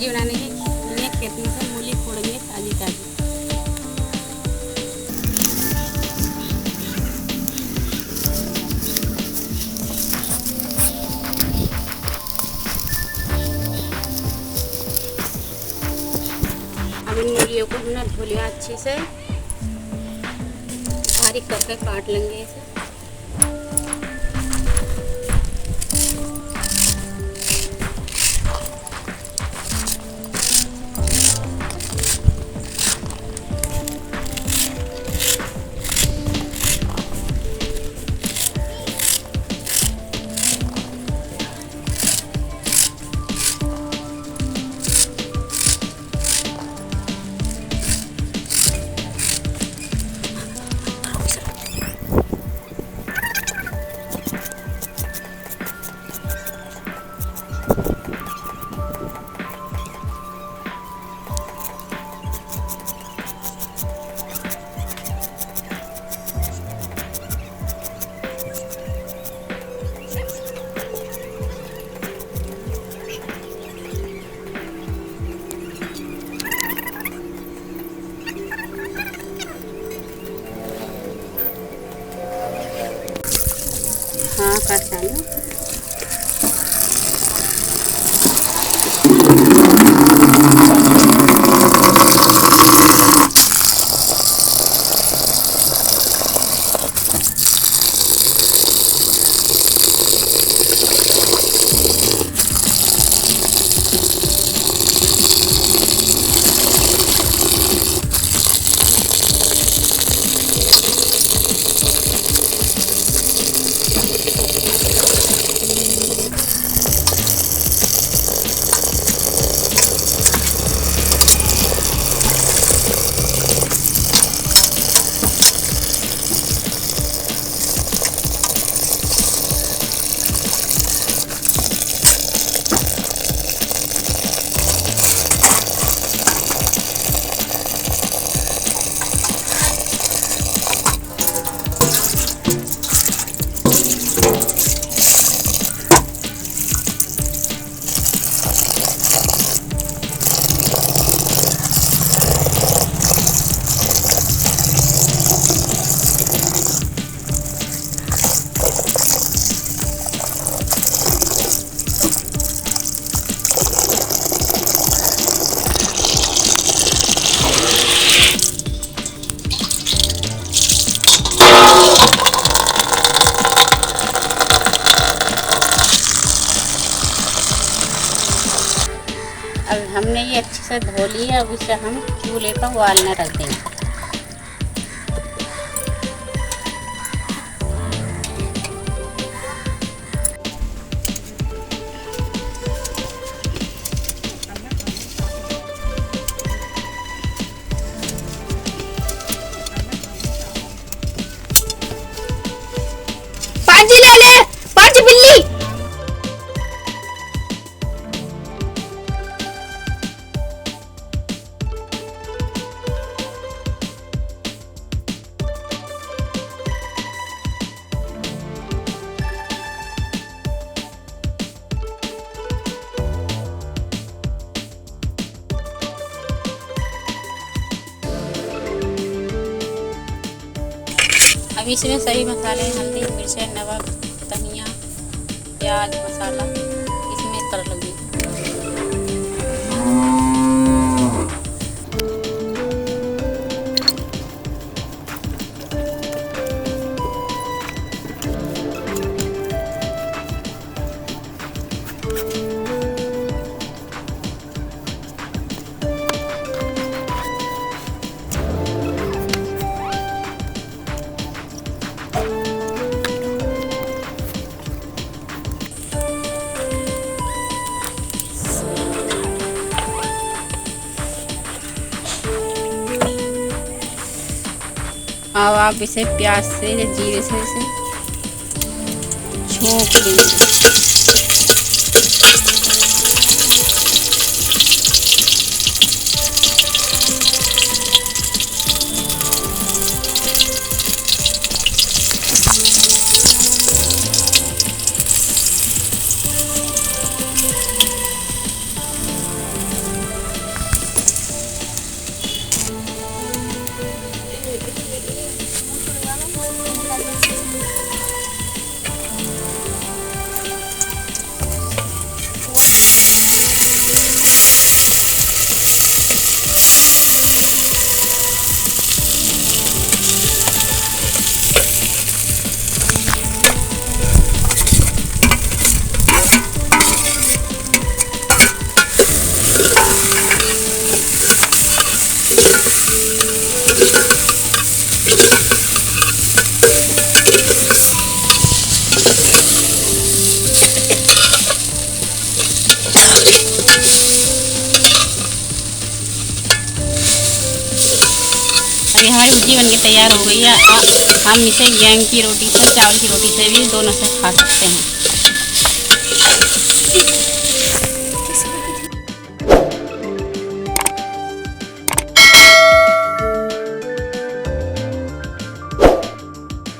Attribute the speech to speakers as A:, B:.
A: भुजिया बनाने के लिए खेत में से मूली फोड़ेंगे ताजी ताजी। अब इन मूलियों को हमने धो लिया अच्छे से, बारीक करके काट लेंगे इसे। हाँ करता हूँ। अब हमने ये अच्छे से धो लिया। अब इसे हम चूल्हे पर उबालने रख देंगे।
B: पाजी ले ले, पाजी बिल्ली।
A: अब इसमें सभी मसाले, हल्दी, मिर्च, नमक, धनिया, प्याज, मसाला इसमें कर लगी। अब आप इसे प्याज से, जीरे से इसे छोंक लीजिए। हमारी भुजी बन के तैयार हो गई है। हम इसे गेहूं की रोटी से, चावल की रोटी से भी दोनों से खा सकते हैं।